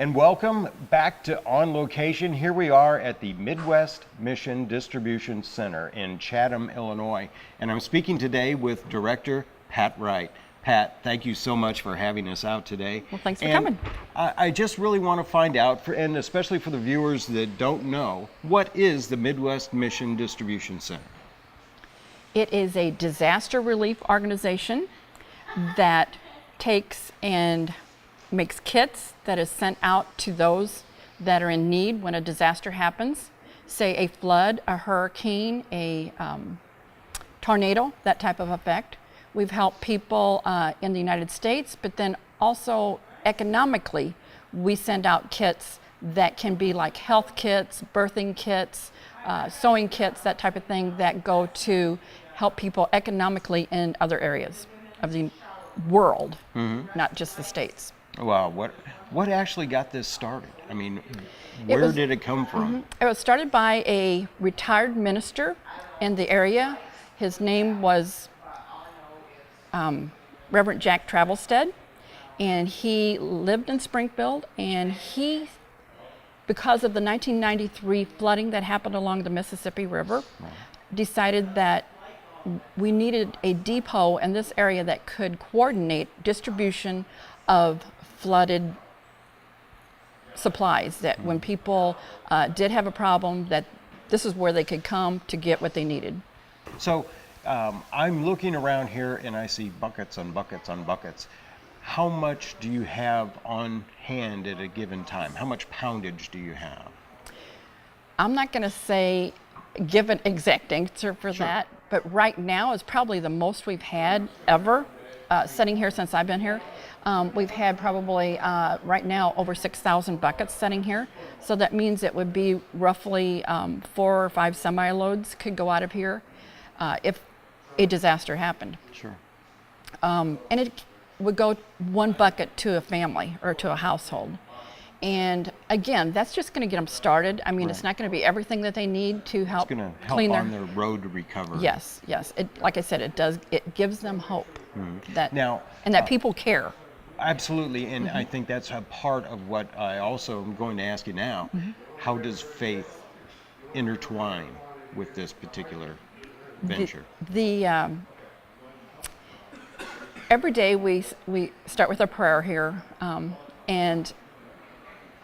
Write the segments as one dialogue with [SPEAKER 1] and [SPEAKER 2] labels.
[SPEAKER 1] And welcome back to On Location. Here we are at the Midwest Mission Distribution Center in Chatham, Illinois. And I'm speaking today with Director Pat Wright. Pat, thank you so much for having us out today.
[SPEAKER 2] Well, thanks for coming.
[SPEAKER 1] I just really want to find out, and especially for the viewers that don't know, what is the Midwest Mission Distribution Center?
[SPEAKER 2] It is a disaster relief organization that takes and makes kits that is sent out to those that are in need when a disaster happens, say a flood, a hurricane, a tornado, that type of effect. We've helped people in the United States, but then also economically, we send out kits that can be like health kits, birthing kits, sewing kits, that type of thing that go to help people economically in other areas of the world, not just the States.
[SPEAKER 1] Wow, what actually got this started? I mean, where did it come from?
[SPEAKER 2] It was started by a retired minister in the area. His name was Reverend Jack Travelstead, and he lived in Springfield, and he, because of the 1993 flooding that happened along the Mississippi River, decided that we needed a depot in this area that could coordinate distribution of flooded supplies, that when people did have a problem, that this is where they could come to get what they needed.
[SPEAKER 1] So I'm looking around here and I see buckets on buckets on buckets. How much do you have on hand at a given time? How much poundage do you have?
[SPEAKER 2] I'm not going to say give an exact answer for that, but right now is probably the most we've had ever sitting here since I've been here. We've had probably right now over 6,000 buckets sitting here. So that means it would be roughly 4 or 5 semi-loads could go out of here if a disaster happened.
[SPEAKER 1] Sure.
[SPEAKER 2] And it would go 1 bucket to a family or to a household. And again, that's just going to get them started. I mean, it's not going to be everything that they need to help.
[SPEAKER 1] It's going to help
[SPEAKER 2] clean
[SPEAKER 1] on their road to recovery.
[SPEAKER 2] Yes, yes. Like I said, it gives them hope that
[SPEAKER 1] Now,
[SPEAKER 2] and that people care.
[SPEAKER 1] Absolutely, and I think that's a part of what I also am going to ask you now. How does faith intertwine with this particular venture?
[SPEAKER 2] Every day we start with a prayer here, and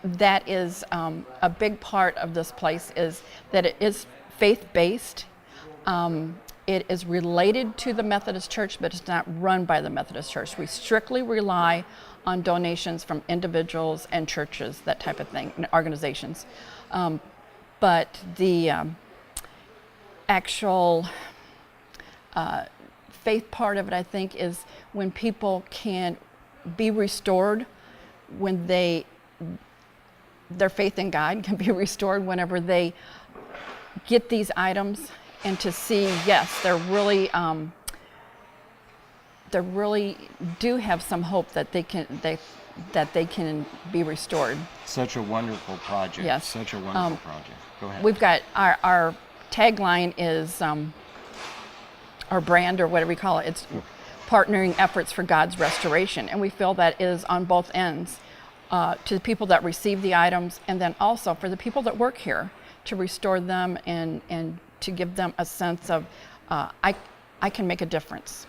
[SPEAKER 2] that is a big part of this place, is that it is faith-based. It is related to the Methodist Church, but it's not run by the Methodist Church. We strictly rely on donations from individuals and churches, that type of thing, and organizations. But the actual faith part of it, I think, is when people can be restored, when their faith in God can be restored whenever they get these items, and to see, yes, they really do have some hope that they can be restored.
[SPEAKER 1] Such a wonderful project.
[SPEAKER 2] Yes.
[SPEAKER 1] Such a wonderful project. Go ahead.
[SPEAKER 2] We've got our tagline is our brand, or whatever we call it. It's partnering efforts for God's restoration, and we feel that is on both ends, to the people that receive the items, and then also for the people that work here, to restore them and to give them a sense of I can make a difference.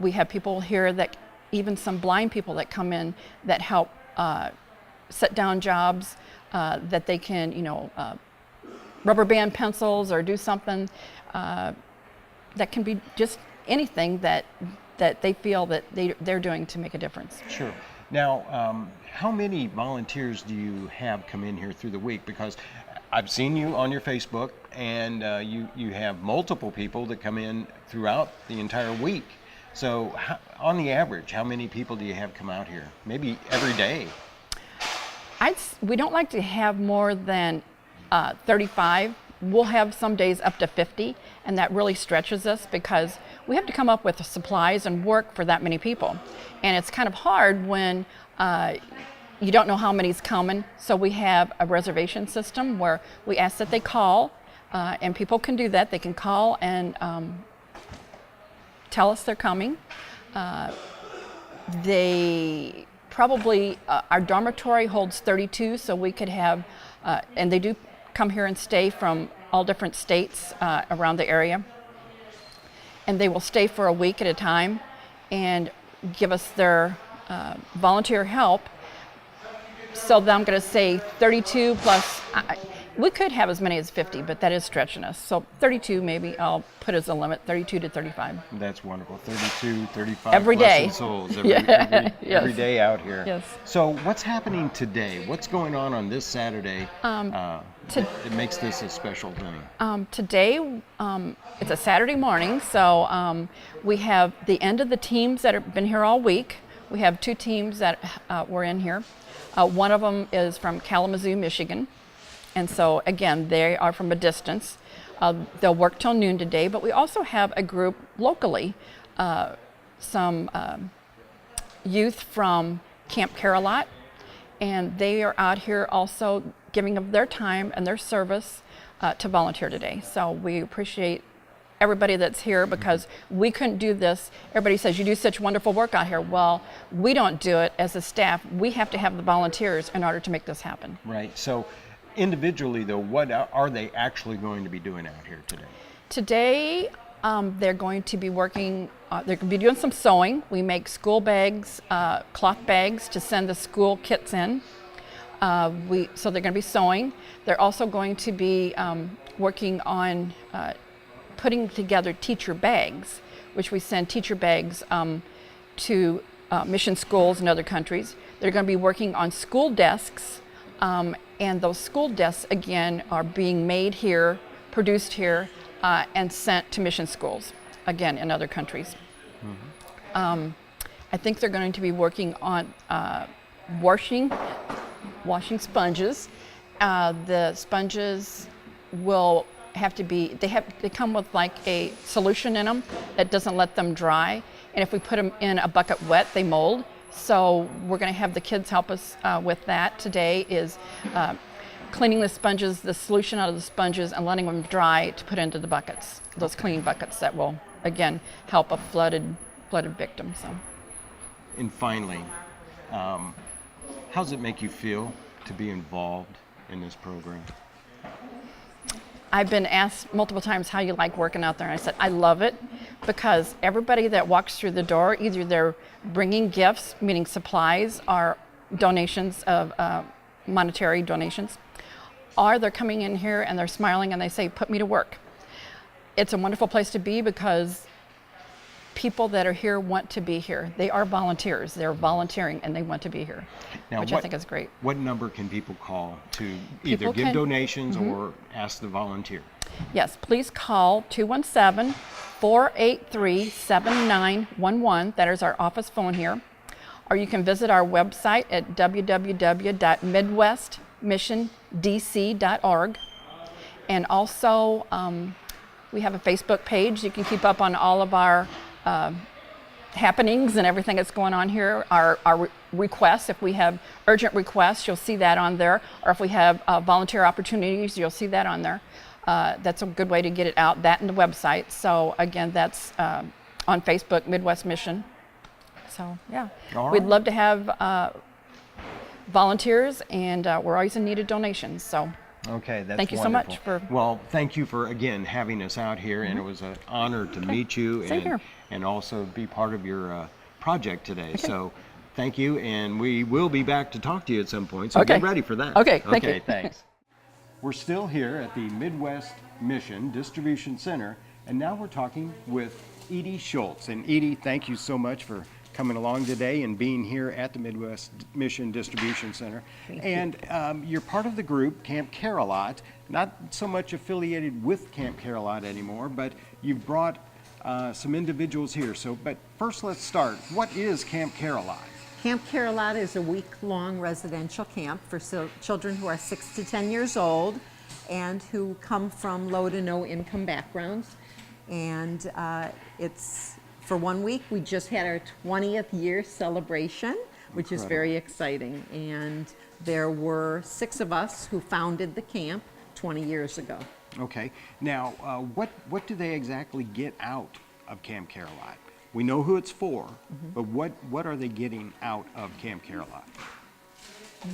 [SPEAKER 2] We have people here that, even some blind people that come in, that help set down jobs, that they can, rubber band pencils or do something that can be just anything that they feel that they're doing to make a difference.
[SPEAKER 1] Sure. Now, how many volunteers do you have come in here through the week? Because I've seen you on your Facebook, and you have multiple people that come in throughout the entire week. So on the average, how many people do you have come out here? Maybe every day?
[SPEAKER 2] We don't like to have more than 35. We'll have some days up to 50, and that really stretches us because we have to come up with the supplies and work for that many people. And it's kind of hard when you don't know how many's coming. So we have a reservation system where we ask that they call, and people can do that. They can call and tell us they're coming. They probably our dormitory holds 32, so we could have, and they do come here and stay from all different states around the area. And they will stay for a week at a time and give us their volunteer help. So then I'm going to say 32 plus, we could have as many as 50, but that is stretching us. So 32 maybe I'll put as a limit, 32 to 35.
[SPEAKER 1] That's wonderful. 32, 35
[SPEAKER 2] Every day.
[SPEAKER 1] blessed souls
[SPEAKER 2] Yes.
[SPEAKER 1] every day out here.
[SPEAKER 2] Yes.
[SPEAKER 1] So what's happening today? What's going on this Saturday that makes this a special thing?
[SPEAKER 2] Today, it's a Saturday morning, so we have the end of the teams that have been here all week. We have 2 teams that were in here. One of them is from Kalamazoo, Michigan. And so, again, they are from a distance. They'll work till noon today, but we also have a group locally, some youth from Camp Carolot, and they are out here also giving of their time and their service to volunteer today. So we appreciate everybody that's here because we couldn't do this. Everybody says, you do such wonderful work out here. Well, we don't do it as a staff. We have to have the volunteers in order to make this happen.
[SPEAKER 1] Right. So individually, though, what are they actually going to be doing out here today?
[SPEAKER 2] Today, they're going to be working, they're going to be doing some sewing. We make school bags, cloth bags to send the school kits in. So they're going to be sewing. They're also going to be working on putting together teacher bags, which we send teacher bags to mission schools in other countries. They're going to be working on school desks, and those school desks, again, are being made here, produced here, and sent to mission schools, again, in other countries. Mm-hmm. I think they're going to be working on washing sponges. The sponges will have to be, they come with like a solution in them that doesn't let them dry. And if we put them in a bucket wet, they mold. So we're going to have the kids help us with that today, is cleaning the sponges, the solution out of the sponges, and letting them dry to put into the buckets, those cleaning buckets that will, again, help a flooded victim. So.
[SPEAKER 1] And finally, how does it make you feel to be involved in this program?
[SPEAKER 2] I've been asked multiple times how you like working out there, and I said I love it because everybody that walks through the door, either they're bringing gifts, meaning supplies, or donations of monetary donations, or they're coming in here and they're smiling and they say, put me to work. It's a wonderful place to be because people that are here want to be here. They are volunteers. They're volunteering and they want to be here,
[SPEAKER 1] now,
[SPEAKER 2] which I think is great.
[SPEAKER 1] What number can people call to either give donations or ask to volunteer?
[SPEAKER 2] Yes, please call 217-483-7911. That is our office phone here. Or you can visit our website at www.midwestmissiondc.org. And also, we have a Facebook page. You can keep up on all of our happenings and everything that's going on here. Our requests, if we have urgent requests, you'll see that on there. Or if we have volunteer opportunities, you'll see that on there. That's a good way to get it out, that and the website. So again, that's on Facebook, Midwest Mission. So yeah, we'd love to have volunteers, and we're always in need of donations. So.
[SPEAKER 1] Okay, that's
[SPEAKER 2] thank you
[SPEAKER 1] wonderful.
[SPEAKER 2] so much for.
[SPEAKER 1] Well, thank you for again having us out here, and it was an honor to meet you and also be part of your project today. Okay. So, thank you, and we will be back to talk to you at some point. So get ready for that.
[SPEAKER 2] Okay, thank you.
[SPEAKER 1] Okay, thanks. We're still here at the Midwest Mission Distribution Center, and now we're talking with Edie Schultz. And Edie, thank you so much for coming along today and being here at the Midwest Mission Distribution Center. And you're part of the group Camp Carolot, not so much affiliated with Camp Carolot anymore, but you've brought some individuals here. So, but first let's start. What is Camp Carolot?
[SPEAKER 3] Camp Carolot is a week-long residential camp for children who are 6 to 10 years old and who come from low to no income backgrounds. And it's for 1 week. We just had our 20th year celebration, which is very exciting. And there were 6 of us who founded the camp 20 years ago.
[SPEAKER 1] Okay. Now, what do they exactly get out of Camp Carolot? We know who it's for, but what are they getting out of Camp Caroline?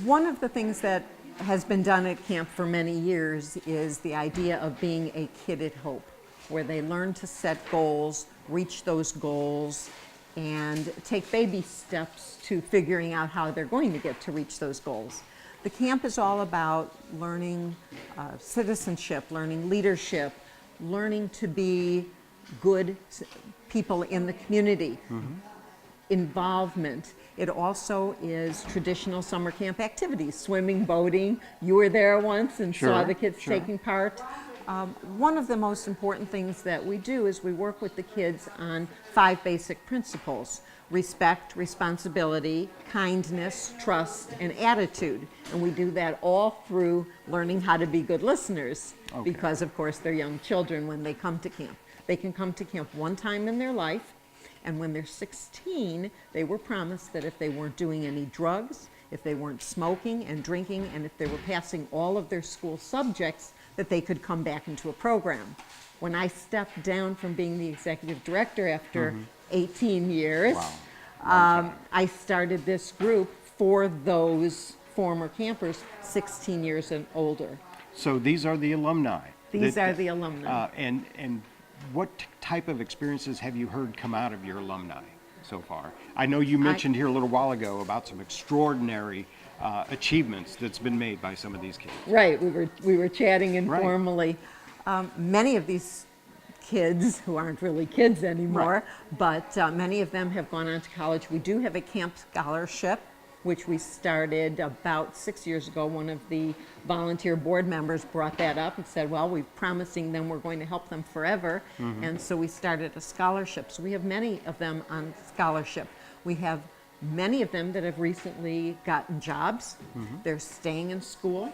[SPEAKER 3] One of the things that has been done at camp for many years is the idea of being a kid at hope, where they learn to set goals, reach those goals, and take baby steps to figuring out how they're going to get to reach those goals. The camp is all about learning citizenship, learning leadership, learning to be good people in the community, involvement. It also is traditional summer camp activities, swimming, boating. You were there once and saw
[SPEAKER 1] Sure,
[SPEAKER 3] the kids
[SPEAKER 1] sure.
[SPEAKER 3] taking part. One of the most important things that we do is we work with the kids on 5 basic principles: respect, responsibility, kindness, trust, and attitude. And we do that all through learning how to be good listeners, because of course they're young children when they come to camp. They can come to camp one time in their life, and when they're 16, they were promised that if they weren't doing any drugs, if they weren't smoking and drinking, and if they were passing all of their school subjects, that they could come back into a program. When I stepped down from being the executive director after 18 years, I started this group for those former campers 16 years and older.
[SPEAKER 1] So these are the alumni.
[SPEAKER 3] These are the alumni.
[SPEAKER 1] And what type of experiences have you heard come out of your alumni so far? I know you mentioned here a little while ago about some extraordinary achievements that's been made by some of these kids.
[SPEAKER 3] Right, we were chatting informally. Many of these kids, who aren't really kids anymore, but many of them have gone on to college. We do have a camp scholarship, which we started about 6 years ago. One of the volunteer board members brought that up and said, well, we're promising them we're going to help them forever. And so we started a scholarship. So we have many of them on scholarship. We have many of them that have recently gotten jobs. They're staying in school.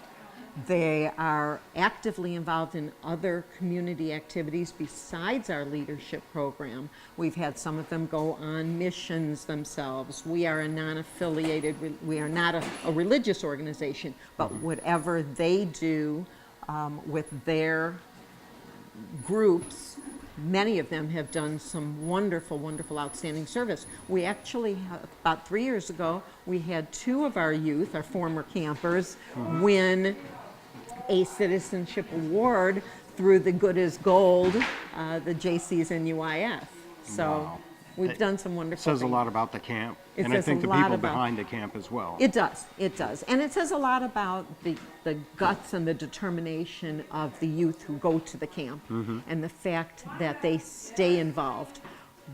[SPEAKER 3] They are actively involved in other community activities besides our leadership program. We've had some of them go on missions themselves. We are a non-affiliated, we are not a religious organization, but whatever they do with their groups, many of them have done some wonderful, wonderful, outstanding service. We actually, about 3 years ago, we had 2 of our youth, our former campers, win a citizenship award through the Good as Gold, the JCs and UIF. So we've done some wonderful
[SPEAKER 1] Says
[SPEAKER 3] things.
[SPEAKER 1] a lot about the camp,
[SPEAKER 3] It
[SPEAKER 1] and I
[SPEAKER 3] says
[SPEAKER 1] think
[SPEAKER 3] a
[SPEAKER 1] the
[SPEAKER 3] lot
[SPEAKER 1] people
[SPEAKER 3] about-
[SPEAKER 1] behind the camp as well.
[SPEAKER 3] It does, it does. And it says a lot about the guts and the determination of the youth who go to the camp, and the fact that they stay involved.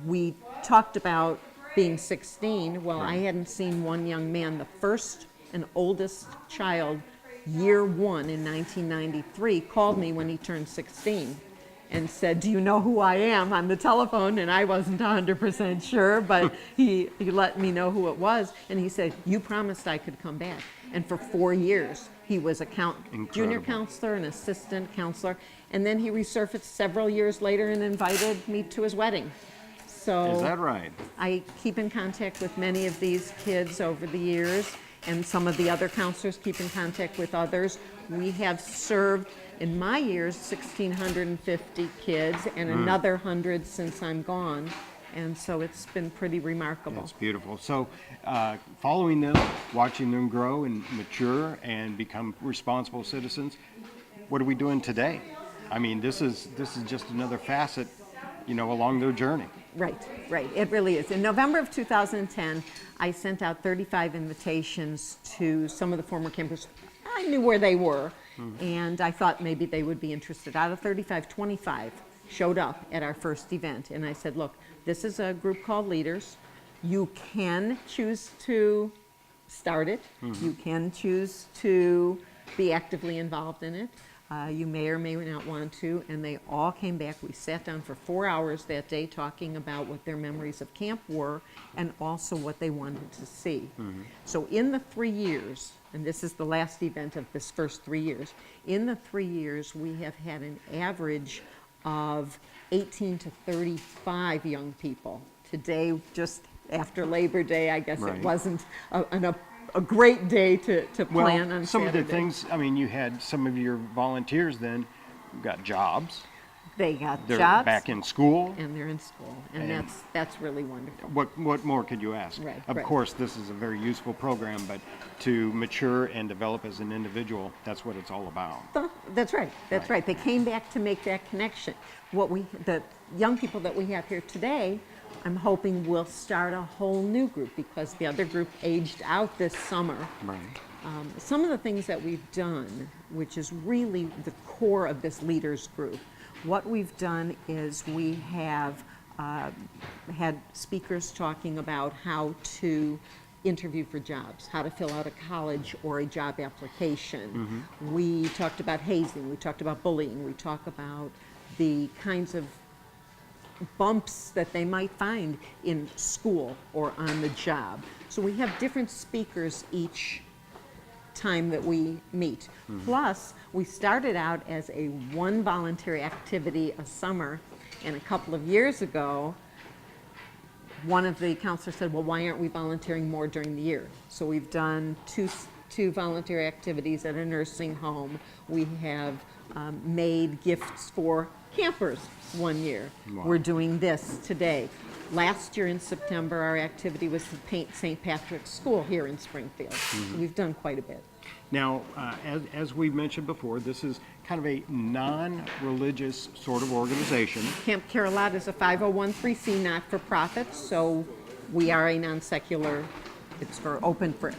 [SPEAKER 3] We talked about being 16. Well, I hadn't seen one young man, the first and oldest child, year 1 in 1993, called me when he turned 16 and said, do you know who I am, on the telephone? And I wasn't 100% sure, but he let me know who it was. And he said, you promised I could come back. And for 4 years, he was a junior
[SPEAKER 1] Incredible.
[SPEAKER 3] counselor, an assistant counselor. And then he resurfaced several years later and invited me to his wedding. So
[SPEAKER 1] Is that right?
[SPEAKER 3] I keep in contact with many of these kids over the years, and some of the other counselors keep in contact with others. We have served, in my years, 1,650 kids, and another 100 since I'm gone. And so it's been pretty remarkable.
[SPEAKER 1] It's beautiful. So, following them, watching them grow and mature and become responsible citizens, what are we doing today? I mean, this is just another facet, along their journey.
[SPEAKER 3] Right, right. It really is. In November of 2010, I sent out 35 invitations to some of the former campers. I knew where they were, and I thought maybe they would be interested. Out of 35, 25 showed up at our first event, and I said, look, this is a group called Leaders. You can choose to start it. You can choose to be actively involved in it. You may or may not want to, and they all came back. We sat down for 4 hours that day talking about what their memories of camp were and also what they wanted to see. So in the 3 years, and this is the last event of this first 3 years, in the 3 years we have had an average of 18 to 35 young people. Today, just after Labor Day, I guess
[SPEAKER 1] Right.
[SPEAKER 3] it wasn't a great day to plan on
[SPEAKER 1] some
[SPEAKER 3] Saturday.
[SPEAKER 1] of the things, you had some of your volunteers then got jobs.
[SPEAKER 3] They got
[SPEAKER 1] They're
[SPEAKER 3] jobs
[SPEAKER 1] back in school.
[SPEAKER 3] and they're in school, and
[SPEAKER 1] And-
[SPEAKER 3] that's really wonderful.
[SPEAKER 1] What more could you ask?
[SPEAKER 3] Right,
[SPEAKER 1] Of
[SPEAKER 3] right.
[SPEAKER 1] course, this is a very useful program, but to mature and develop as an individual, that's what it's all about.
[SPEAKER 3] That's right. That's right. They came back to make that connection. The young people that we have here today, I'm hoping will start a whole new group because the other group aged out this summer.
[SPEAKER 1] Right.
[SPEAKER 3] Some of the things that we've done, which is really the core of this leaders group, what we've done is we have had speakers talking about how to interview for jobs, how to fill out a college or a job application. We talked about hazing, we talked about bullying, we talk about the kinds of bumps that they might find in school or on the job. So we have different speakers each time that we meet. Plus, we started out as a one voluntary activity a summer, and a couple of years ago, one of the counselors said, well, why aren't we volunteering more during the year? So we've done two voluntary activities at a nursing home. We have made gifts for campers one year.
[SPEAKER 1] Wow.
[SPEAKER 3] We're doing this today. Last year in September, our activity was to paint St. Patrick's School here in Springfield. So we've done quite a bit.
[SPEAKER 1] Now, as we mentioned before, this is kind of a non-religious sort of organization.
[SPEAKER 3] Camp Carolot is a 501(c) not-for-profit, so we are a non-secular. It's open for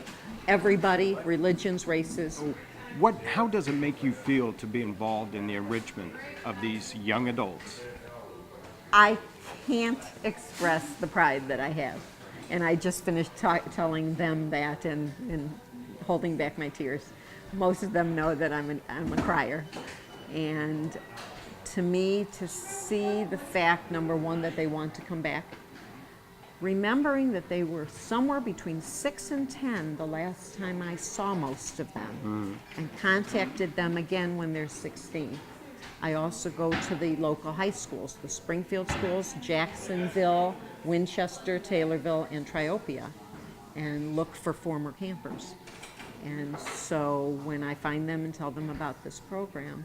[SPEAKER 3] everybody, religions, races.
[SPEAKER 1] How does it make you feel to be involved in the enrichment of these young adults?
[SPEAKER 3] I can't express the pride that I have. And I just finished telling them that and holding back my tears. Most of them know that I'm a crier. And to me, to see the fact, number one, that they want to come back, remembering that they were somewhere between 6 and 10 the last time I saw most of them, and contacted them again when they're 16. I also go to the local high schools, the Springfield schools, Jacksonville, Winchester, Taylorville, and Triopia, and look for former campers. And so when I find them and tell them about this program,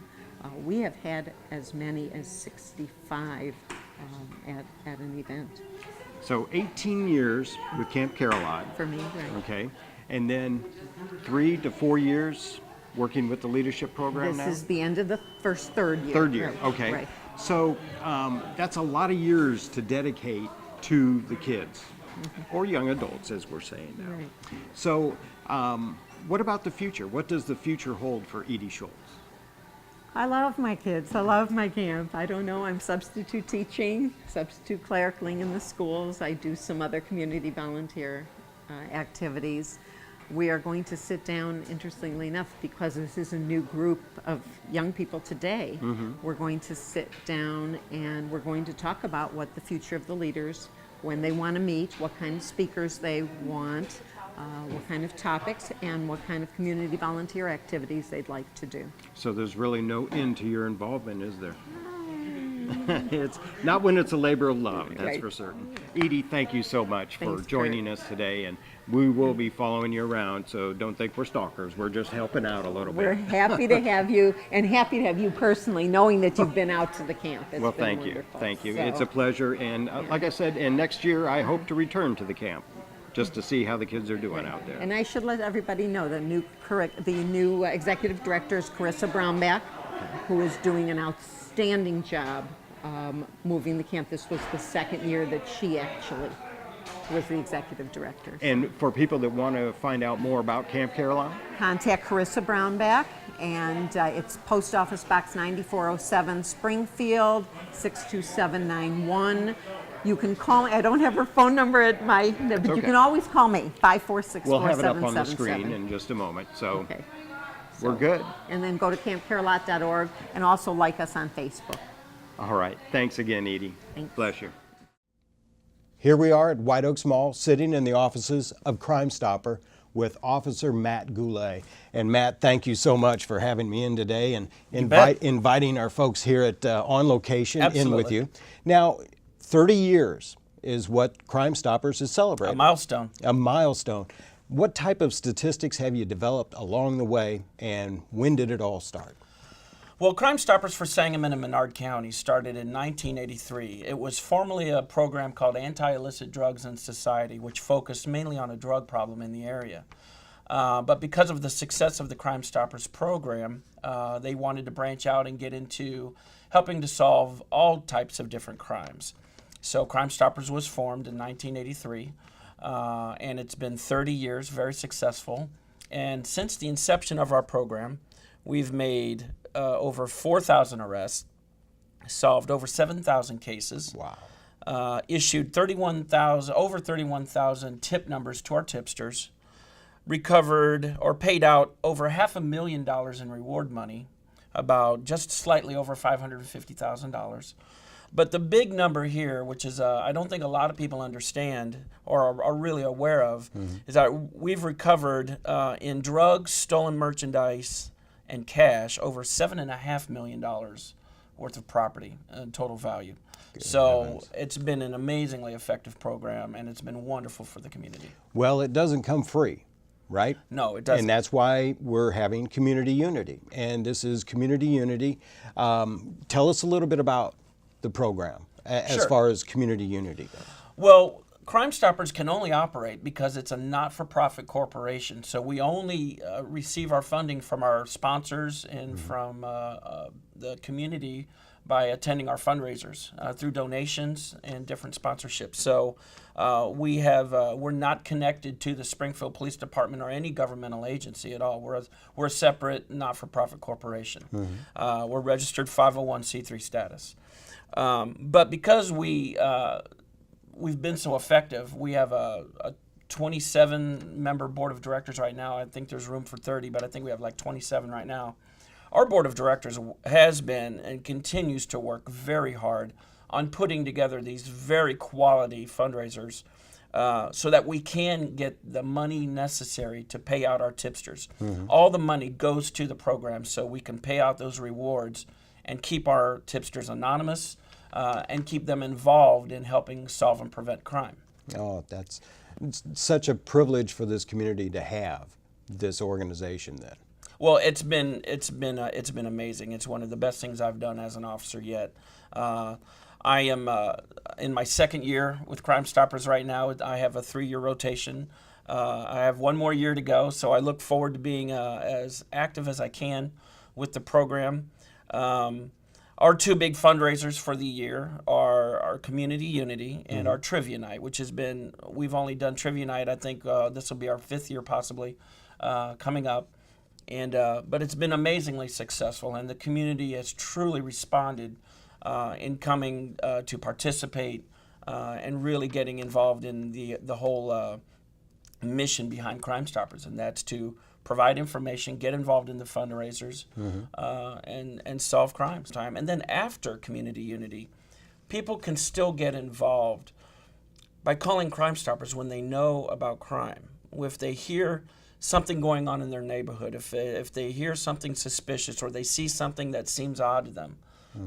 [SPEAKER 3] we have had as many as 65 at an event.
[SPEAKER 1] So 18 years with Camp Carolot.
[SPEAKER 3] For me, right.
[SPEAKER 1] Okay. And then 3 to 4 years working with the leadership program now?
[SPEAKER 3] This is the end of the third year.
[SPEAKER 1] Third year,
[SPEAKER 3] Right,
[SPEAKER 1] okay.
[SPEAKER 3] Right.
[SPEAKER 1] So that's a lot of years to dedicate to the kids, or young adults, as we're saying now.
[SPEAKER 3] Right.
[SPEAKER 1] So what about the future? What does the future hold for Edie Schultz?
[SPEAKER 3] I love my kids. I love my camp. I don't know, I'm substitute teaching, substitute clericling in the schools. I do some other community volunteer activities. We are going to sit down, interestingly enough, because this is a new group of young people today, we're going to sit down and we're going to talk about what the future of the leaders, when they want to meet, what kind of speakers they want, what kind of topics, and what kind of community volunteer activities they'd like to do.
[SPEAKER 1] So there's really no end to your involvement, is there? It's not when it's a labor of love, that's
[SPEAKER 3] Right.
[SPEAKER 1] for certain. Edie, thank you so much for
[SPEAKER 3] Thanks,
[SPEAKER 1] joining us today, and we will be following you around, so don't think we're stalkers. We're just helping out a little
[SPEAKER 3] We're
[SPEAKER 1] bit.
[SPEAKER 3] happy to have you, and happy to have you personally, knowing that you've been out to the camp. It's
[SPEAKER 1] Well,
[SPEAKER 3] been
[SPEAKER 1] thank you.
[SPEAKER 3] wonderful.
[SPEAKER 1] Thank you.
[SPEAKER 3] So-
[SPEAKER 1] It's a pleasure, and like I said, and next year I hope to return to the camp just to see how the kids are doing out there.
[SPEAKER 3] And I should let everybody know the new executive director is Carissa Brownback, who is doing an outstanding job moving the camp. This was the second year that she actually was the executive director.
[SPEAKER 1] And for people that want to find out more about Camp Carolot,
[SPEAKER 3] Contact Carissa Brownback, and it's Post Office Box 9407, Springfield, 62791. You can call me. I don't have her phone number at my, but you
[SPEAKER 1] okay.
[SPEAKER 3] can always call me, 5464777.
[SPEAKER 1] we'll have it up on the screen in just a moment. So
[SPEAKER 3] Okay.
[SPEAKER 1] we're good.
[SPEAKER 3] And then go to campcarolot.org and also like us on Facebook.
[SPEAKER 1] All right. Thanks again, Edie.
[SPEAKER 3] Thanks.
[SPEAKER 1] Bless you. Here we are at White Oaks Mall, sitting in the offices of Crime Stopper with Officer Matt Goulet. And Matt, thank you so much for having me in today and inviting our folks here at On Location in with
[SPEAKER 4] Absolutely.
[SPEAKER 1] you. Now, 30 years is what Crime Stoppers is celebrating.
[SPEAKER 4] A milestone.
[SPEAKER 1] A milestone. What type of statistics have you developed along the way, and when did it all start?
[SPEAKER 4] Well, Crime Stoppers for Sangamon and Menard County started in 1983. It was formerly a program called Anti-Illicit Drugs in Society, which focused mainly on a drug problem in the area. But because of the success of the Crime Stoppers program, they wanted to branch out and get into helping to solve all types of different crimes. So Crime Stoppers was formed in 1983, and it's been 30 years, very successful. And since the inception of our program, we've made over 4,000 arrests, solved over 7,000 cases.
[SPEAKER 1] Wow.
[SPEAKER 4] Issued over 31,000 tip numbers to our tipsters, recovered or paid out over $500,000 in reward money, about just slightly over $550,000. But the big number here, which is I don't think a lot of people understand or are really aware of, is that we've recovered in drugs, stolen merchandise, and cash over $7.5 million worth of property total value. So it's been an amazingly effective program, and it's been wonderful for the community.
[SPEAKER 1] Well, it doesn't come free, right?
[SPEAKER 4] No, it doesn't.
[SPEAKER 1] And that's why we're having Community Unity. And this is Community Unity. Tell us a little bit about the program as
[SPEAKER 4] Sure.
[SPEAKER 1] far as Community Unity goes.
[SPEAKER 4] Well, Crime Stoppers can only operate because it's a not-for-profit corporation. So we only receive our funding from our sponsors and from the community by attending our fundraisers through donations and different sponsorships. So we're not connected to the Springfield Police Department or any governmental agency at all. We're a separate not-for-profit corporation. We're registered 501c3 status. But because we've been so effective, we have a 27-member board of directors right now. I think there's room for 30, but I think we have like 27 right now. Our board of directors has been and continues to work very hard on putting together these very quality fundraisers so that we can get the money necessary to pay out our tipsters. All the money goes to the program so we can pay out those rewards and keep our tipsters anonymous and keep them involved in helping solve and prevent crime.
[SPEAKER 1] Oh, it's such a privilege for this community to have this organization then.
[SPEAKER 4] Well, it's been amazing. It's one of the best things I've done as an officer yet. I am in my second year with Crime Stoppers right now. I have a 3-year rotation. I have 1 more year to go, so I look forward to being as active as I can with the program. Our 2 big fundraisers for the year are our Community Unity and our Trivia Night, which we've only done Trivia Night. I think this will be our 5th year possibly coming up. But it's been amazingly successful, and the community has truly responded in coming to participate and really getting involved in the whole mission behind Crime Stoppers, and that's to provide information, get involved in the fundraisers, and solve crimes. And then after Community Unity, people can still get involved by calling Crime Stoppers when they know about crime. If they hear something going on in their neighborhood, if they hear something suspicious or they see something that seems odd to them,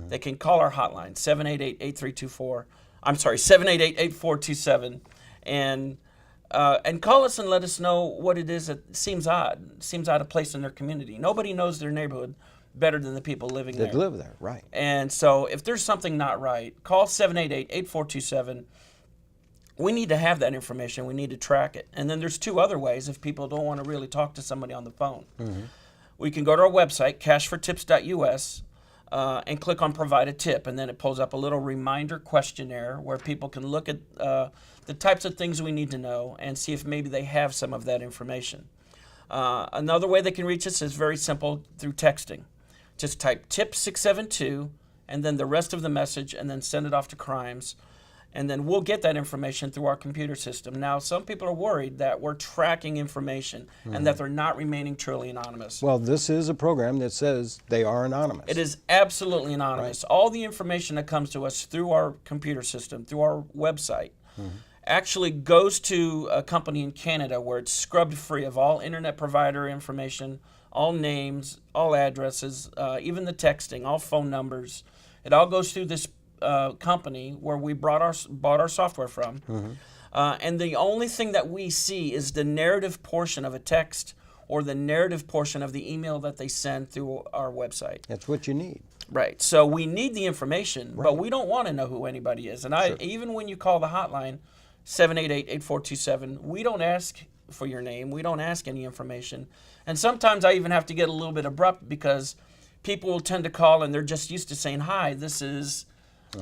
[SPEAKER 4] they can call our hotline, 788-8324. I'm sorry, 788-8427, and call us and let us know what it is that seems out of place in their community. Nobody knows their neighborhood better than the people living there.
[SPEAKER 1] That live there, right.
[SPEAKER 4] And so if there's something not right, call 788-8427. We need to have that information. We need to track it. And then there's 2 other ways if people don't want to really talk to somebody on the phone. We can go to our website, cashfortips.us, and click on Provide a Tip, and then it pulls up a little reminder questionnaire where people can look at the types of things we need to know and see if maybe they have some of that information. Another way they can reach us is very simple, through texting. Just type tip 672 and then the rest of the message, and then send it off to Crimes. And then we'll get that information through our computer system. Now, some people are worried that we're tracking information and that they're not remaining truly anonymous.
[SPEAKER 1] Well, this is a program that says they are anonymous.
[SPEAKER 4] It is absolutely anonymous. Right. All the information that comes to us through our computer system, through our website, actually goes to a company in Canada where it's scrubbed free of all internet provider information, all names, all addresses, even the texting, all phone numbers. It all goes through this company where we bought our software from, and the only thing that we see is the narrative portion of a text or the narrative portion of the email that they send through our website.
[SPEAKER 1] That's what you need.
[SPEAKER 4] Right. So we need the information, but we don't want to know who anybody is. And even when you call the hotline, 788-8427, we don't ask for your name. We don't ask any information. And sometimes I even have to get a little bit abrupt because people will tend to call and they're just used to saying, hi, this is...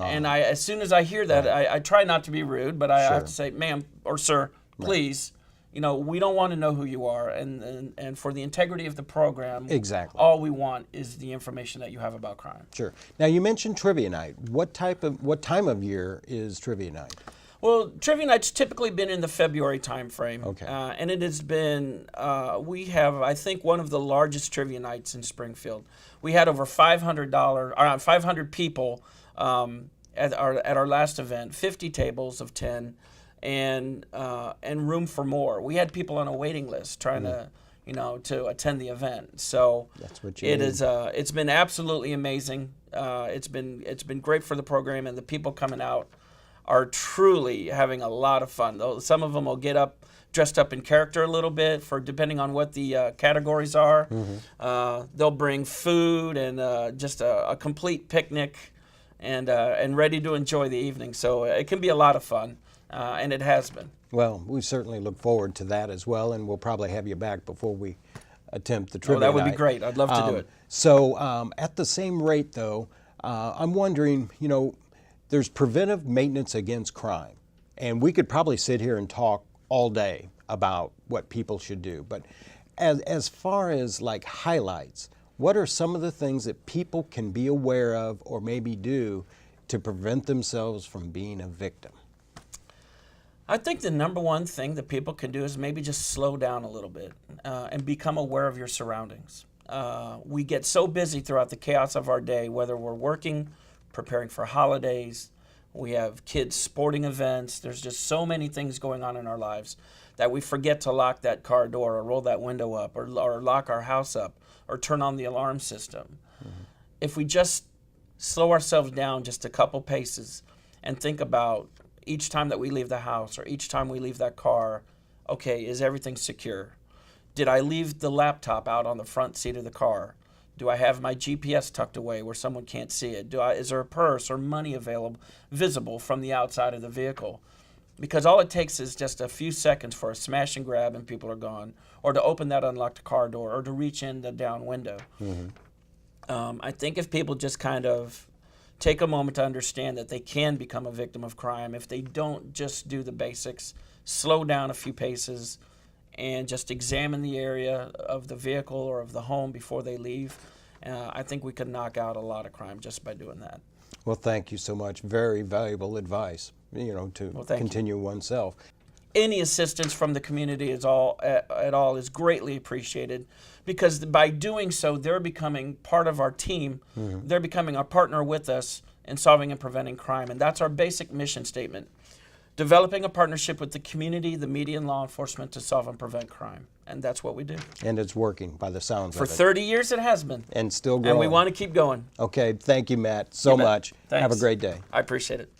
[SPEAKER 4] And as soon as I hear that, I try not to be rude, but I have to say, ma'am or sir, please, you know, we don't want to know who you are. And for the integrity of the program, all we want is the information that you have about crime.
[SPEAKER 1] Sure. Now, you mentioned Trivia Night. What time of year is Trivia Night?
[SPEAKER 4] Well, Trivia Night's typically been in the February timeframe.
[SPEAKER 1] Okay.
[SPEAKER 4] And it has been, we have, I think, one of the largest Trivia Nights in Springfield. We had over 500 people at our last event, 50 tables of 10, and room for more. We had people on a waiting list trying to attend the event. So
[SPEAKER 1] that's what you need.
[SPEAKER 4] It's been absolutely amazing. It's been great for the program, and the people coming out are truly having a lot of fun. Though some of them will get up dressed up in character a little bit for depending on what the categories are. They'll bring food and just a complete picnic. And ready to enjoy the evening. So it can be a lot of fun, and it has been.
[SPEAKER 1] Well, we certainly look forward to that as well, and we'll probably have you back before we attempt the Trivia
[SPEAKER 4] That would
[SPEAKER 1] Night.
[SPEAKER 4] be great. I'd love to do it.
[SPEAKER 1] So at the same rate, though, I'm wondering, you know, there's preventive maintenance against crime, and we could probably sit here and talk all day about what people should do. But as far as like highlights, what are some of the things that people can be aware of or maybe do to prevent themselves from being a victim?
[SPEAKER 4] I think the number one thing that people can do is maybe just slow down a little bit and become aware of your surroundings. We get so busy throughout the chaos of our day, whether we're working, preparing for holidays, we have kids' sporting events. There's just so many things going on in our lives that we forget to lock that car door or roll that window up or lock our house up or turn on the alarm system. If we just slow ourselves down just a couple paces and think about each time that we leave the house or each time we leave that car, okay, is everything secure? Did I leave the laptop out on the front seat of the car? Do I have my GPS tucked away where someone can't see it? Is there a purse or money visible from the outside of the vehicle? Because all it takes is just a few seconds for a smash and grab and people are gone, or to open that unlocked car door, or to reach in the down window. I think if people just kind of take a moment to understand that they can become a victim of crime if they don't just do the basics, slow down a few paces, and just examine the area of the vehicle or of the home before they leave, I think we could knock out a lot of crime just by doing that.
[SPEAKER 1] Well, thank you so much. Very valuable advice, you know, to continue oneself.
[SPEAKER 4] Any assistance from the community at all is greatly appreciated, because by doing so, they're becoming part of our team. They're becoming a partner with us in solving and preventing crime, and that's our basic mission statement. Developing a partnership with the community, the media, and law enforcement to solve and prevent crime. And that's what we do.
[SPEAKER 1] And it's working by the sounds of it.
[SPEAKER 4] For 30 years it has been.
[SPEAKER 1] And still growing.
[SPEAKER 4] And we want to keep going.
[SPEAKER 1] Okay, thank you, Matt, so much.
[SPEAKER 4] Thanks.
[SPEAKER 1] Have a great day.
[SPEAKER 4] I appreciate it.